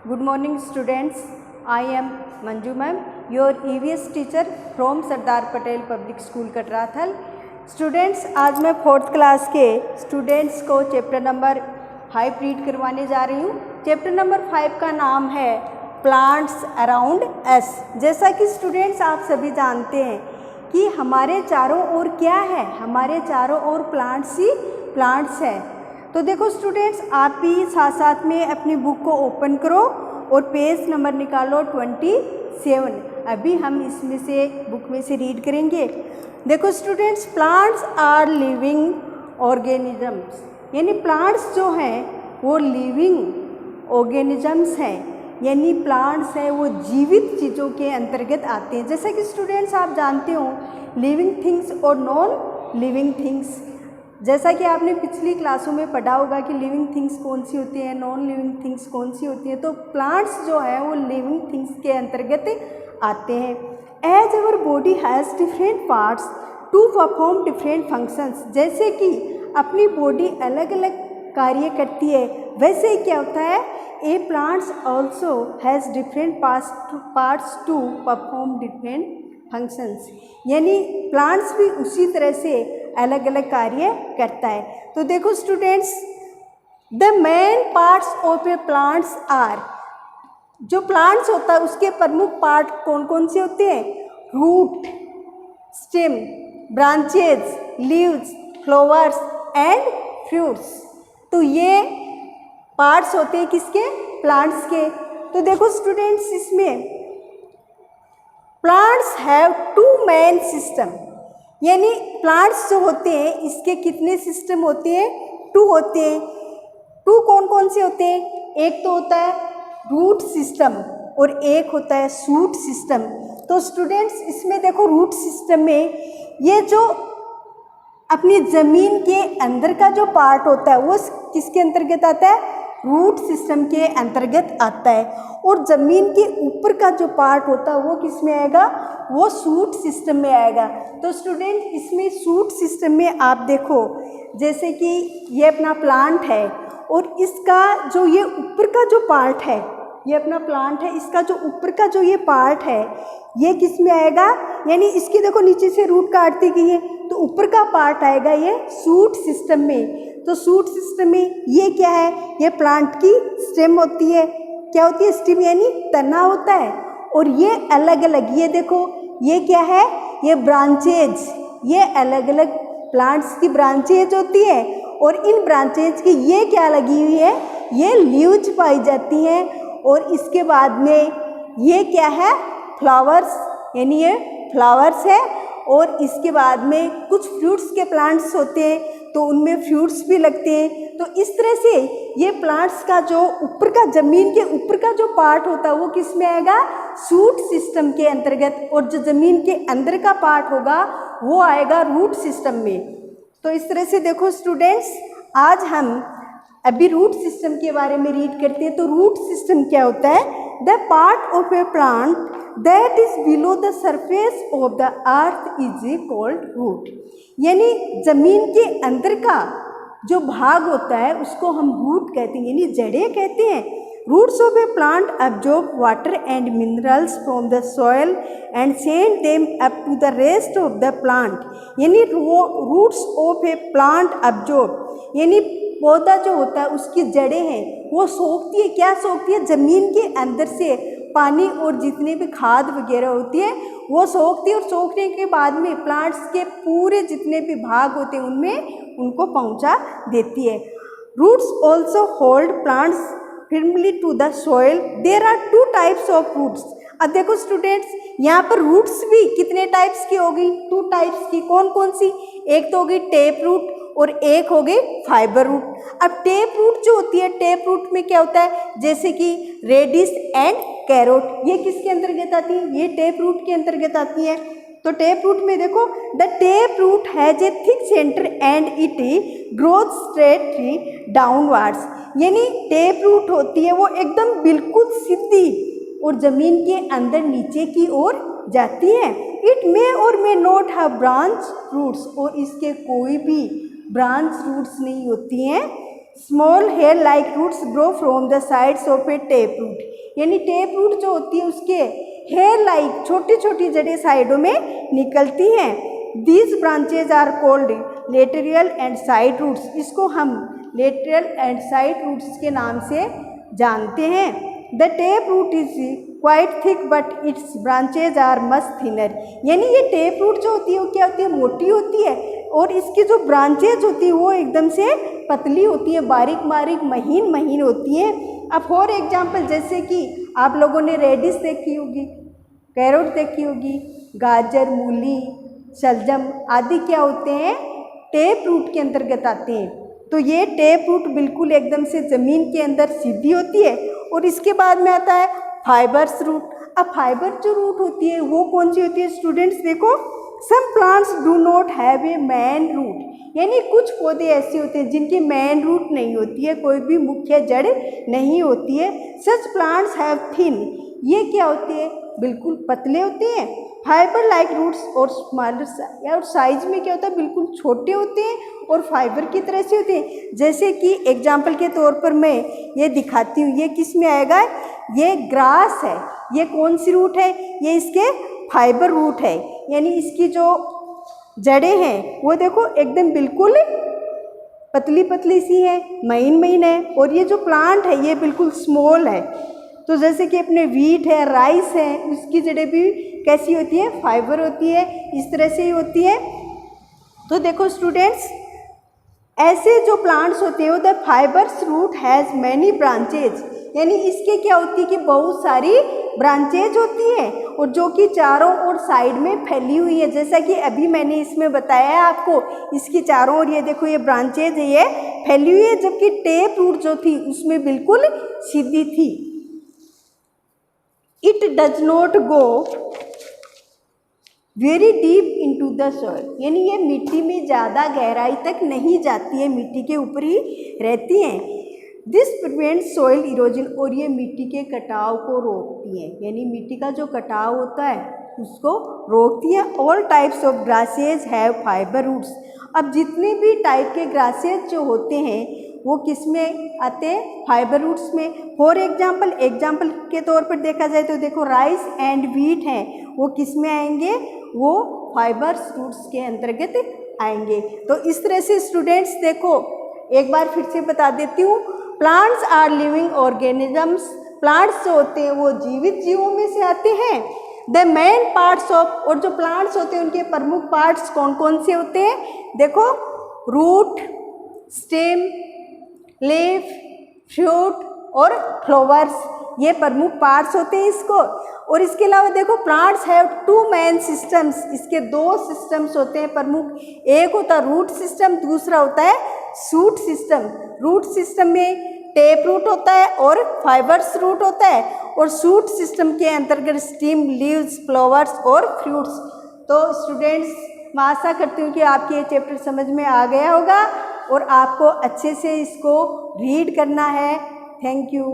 Good morning students. I am Manju ma'am, your EVS teacher from Sardar Patel Public School Katrathal. Students, आज मैं 4th class के students को chapter number 5 read करवाने जा रही हूँ। चैप्टर नंबर 5 का नाम है प्लांट्स अराउंड अस। जैसा कि स्टूडेंट्स आप सभी जानते हैं कि हमारे चारों ओर क्या है, हमारे चारों ओर प्लांट्स ही प्लांट्स हैं। तो देखो स्टूडेंट्स, आप भी साथ साथ में अपनी बुक को ओपन करो और पेज नंबर निकालो 27। अभी हम इसमें से बुक में से रीड करेंगे। देखो students, plants are living organisms, यानी प्लांट्स जो हैं वो लिविंग ऑर्गेनिजम्स हैं, यानी प्लांट्स हैं वो जीवित चीज़ों के अंतर्गत आते हैं। जैसा कि स्टूडेंट्स आप जानते हो लिविंग थिंग्स और नॉन लिविंग थिंग्स। जैसा कि आपने पिछली क्लासों में पढ़ा होगा कि लिविंग थिंग्स कौन सी होती हैं, नॉन लिविंग थिंग्स कौन सी होती हैं। तो प्लांट्स जो है वो लिविंग थिंग्स के अंतर्गत आते हैं। As our body has different parts to perform different functions, जैसे कि अपनी बॉडी अलग अलग कार्य करती है, वैसे क्या होता है a plants also has different parts to perform different functions, यानी प्लांट्स भी उसी तरह से अलग अलग कार्य करता है। तो देखो students, the main parts of a plants are, जो प्लांट्स होता है उसके प्रमुख पार्ट कौन कौन से होते हैं? Root, stem, branches, leaves, flowers and fruits. तो ये पार्ट्स होते हैं किसके? प्लांट्स के। तो देखो स्टूडेंट्स, इसमें plants have two main system, यानी प्लांट्स जो होते हैं इसके कितने सिस्टम होते हैं? 2 होते हैं। 2 कौन कौन से होते हैं? एक तो होता है रूट सिस्टम और एक होता है शूट सिस्टम। तो स्टूडेंट्स, इसमें देखो रूट सिस्टम में ये जो अपनी ज़मीन के अंदर का जो पार्ट होता है वो किसके अंतर्गत आता है? रूट सिस्टम के अंतर्गत आता है। और ज़मीन के ऊपर का जो पार्ट होता है वो किस में आएगा? वो शूट सिस्टम में आएगा। तो स्टूडेंट, इसमें शूट सिस्टम में आप देखो, जैसे कि ये अपना प्लांट है और इसका जो ये ऊपर का जो पार्ट है, ये अपना प्लांट है, इसका जो ऊपर का जो ये पार्ट है ये किस में आएगा? यानी इसकी देखो नीचे से रूट काटती गई है तो ऊपर का पार्ट आएगा ये शूट सिस्टम में। तो शूट सिस्टम में ये क्या है? ये प्लांट की स्टेम होती है। क्या होती है? स्टेम यानी तना होता है। और ये अलग अलग, ये देखो ये क्या है? ये ब्रांचेज, ये अलग अलग प्लांट्स की ब्रांचेज होती है। और इन ब्रांचेज की ये क्या लगी हुई है? ये लीव्स पाई जाती हैं। और इसके बाद में ये क्या है? फ्लावर्स, यानी ये फ्लावर्स है। और इसके बाद में कुछ फ्रूट्स के प्लांट्स होते हैं तो उनमें फ्रूट्स भी लगते हैं। तो इस तरह से ये प्लांट्स का जो ऊपर का, ज़मीन के ऊपर का जो पार्ट होता है वो किस में आएगा? शूट सिस्टम के अंतर्गत। और जो ज़मीन के अंदर का पार्ट होगा वो आएगा रूट सिस्टम में। तो इस तरह से देखो स्टूडेंट्स, आज हम अभी रूट सिस्टम के बारे में रीड करते हैं। तो रूट सिस्टम क्या होता है? The part of a plant that is below the surface of the earth is called root, यानी ज़मीन के अंदर का जो भाग होता है उसको हम रूट कहते हैं, यानी जड़ें कहते हैं। Roots of a plant absorb water and minerals from the soil and send them up to the rest of the plant, यानी roots of a plant absorb, यानी पौधा जो होता है उसकी जड़ें हैं वो सोखती है। क्या सोखती है? ज़मीन के अंदर से पानी और जितने भी खाद वगैरह होती है वो सोखती है। और सोखने के बाद में प्लांट्स के पूरे जितने भी भाग होते हैं उनमें उनको पहुंचा देती है। Roots also hold plants firmly to the soil. There are 2 types of roots. अब देखो स्टूडेंट्स, यहाँ पर रूट्स भी कितने टाइप्स की हो गई? 2 टाइप्स की। कौन कौन सी? एक तो हो गई टेप रूट और एक हो गई फाइबर रूट। अब टेप रूट जो होती है, टेप रूट में क्या होता है? जैसे कि रेडिश एंड कैरोट, ये किसके अंतर्गत आती है? ये टेप रूट के अंतर्गत आती है। तो टेप रूट में देखो, the tap root has a thick centre and it growth straightly downwards, यानी टेप रूट होती है वो एकदम बिल्कुल सीधी और ज़मीन के अंदर नीचे की ओर जाती है। इट मे और may not have branch roots, और इसके कोई भी ब्रांच रूट्स नहीं होती हैं। Small hair like roots grow from the sides of a tap root, यानी टेप रूट जो होती है उसके हेयर लाइक छोटी छोटी जड़ें साइडों में निकलती हैं। These branches are called lateral and side roots. इसको हम लेटरल एंड साइड रूट्स के नाम से जानते हैं। The tap root is quite thick but its branches are much thinner. यानी ये टेप रूट जो होती है वो क्या होती है, मोटी होती है, और इसकी जो ब्रांचेज होती है वो एकदम से पतली होती है, बारीक बारीक महीन महीन होती है। अब फॉर एग्जाम्पल जैसे कि आप लोगों ने रेडिश देखी होगी, कैरोट देखी होगी, गाजर, मूली, शलजम आदि क्या होते हैं, टेप रूट के अंतर्गत आते हैं। तो ये टेप रूट बिल्कुल एकदम से ज़मीन के अंदर सीधी होती है। और इसके बाद में आता है फाइबर्स रूट। अब फाइबर जो रूट होती है वो कौन सी होती है स्टूडेंट्स, देखो some plants do not have a main root. यानी कुछ पौधे ऐसे होते हैं जिनकी मेन रूट नहीं होती है, कोई भी मुख्य जड़ नहीं होती है। सच प्लांट्स हैव थिन, ये क्या होते हैं, बिल्कुल पतले होते हैं। फाइबर लाइक रूट्स और स्मॉलर, और साइज में क्या होता है, बिल्कुल छोटे होते हैं और फाइबर की तरह से होते हैं। जैसे कि एग्जाम्पल के तौर पर मैं ये दिखाती हूँ, ये किस में आएगा, ये ग्रास है, ये कौन सी रूट है, ये इसके फाइबर रूट है। यानी इसकी जो जड़ें हैं वो देखो एकदम बिल्कुल पतली पतली सी है, महीन महीन है, और ये जो प्लांट है ये बिल्कुल स्मॉल है। तो जैसे कि अपने वीट है, राइस है, उसकी जड़ें भी कैसी होती है, फाइबर होती है, इस तरह से ही होती है। तो देखो स्टूडेंट्स, ऐसे जो प्लांट्स होते हैं the fibres root has many branches. यानी इसके क्या होती है कि बहुत सारी ब्रांचेज होती है, और जो कि चारों ओर साइड में फैली हुई है। जैसा कि अभी मैंने इसमें बताया है आपको, इसकी चारों ओर ये देखो ये ब्रांचेज है, ये फैली हुई है, जबकि टेप रूट जो थी उसमें बिल्कुल सीधी थी। It does not go very deep into the soil. यानी ये मिट्टी में ज़्यादा गहराई तक नहीं जाती है, मिट्टी के ऊपर ही रहती हैं। दिस प्रिवेंट सॉइल इरोजन, और ये मिट्टी के कटाव को रोकती है। यानी मिट्टी का जो कटाव होता है उसको रोकती है। All types of grasses have fibre roots. अब जितने भी टाइप के ग्रासेज जो होते हैं वो किस में आते हैं, फाइबर रूट्स में। फॉर एग्जाम्पल के तौर पर देखा जाए तो देखो राइस एंड व्हीट हैं, वो किस में आएंगे, वो फाइबर्स रूट्स के अंतर्गत आएंगे। तो इस तरह से स्टूडेंट्स देखो, एक बार फिर से बता देती हूँ, plants are living organisms. Plants जो होते हैं वो जीवित जीवों में से आते हैं। द मेन पार्ट्स ऑफ, और जो प्लांट्स होते हैं उनके प्रमुख पार्ट्स कौन कौन से होते हैं, देखो रूट, स्टेम, लीफ, फ्रूट और फ्लावर्स, ये प्रमुख पार्ट्स होते हैं इसको। और इसके अलावा देखो plants have two main systems. इसके दो सिस्टम्स होते हैं प्रमुख, एक होता है रूट सिस्टम, दूसरा होता है शूट सिस्टम। रूट सिस्टम में टेप रूट होता है और फाइबर्स रूट होता है, और शूट सिस्टम के अंतर्गत स्टीम, लीव्स, फ्लावर्स और फ्रूट्स। तो स्टूडेंट्स, मैं आशा करती हूँ कि आपके ये चैप्टर समझ में आ गया होगा और आपको अच्छे से इसको रीड करना है। Thank you.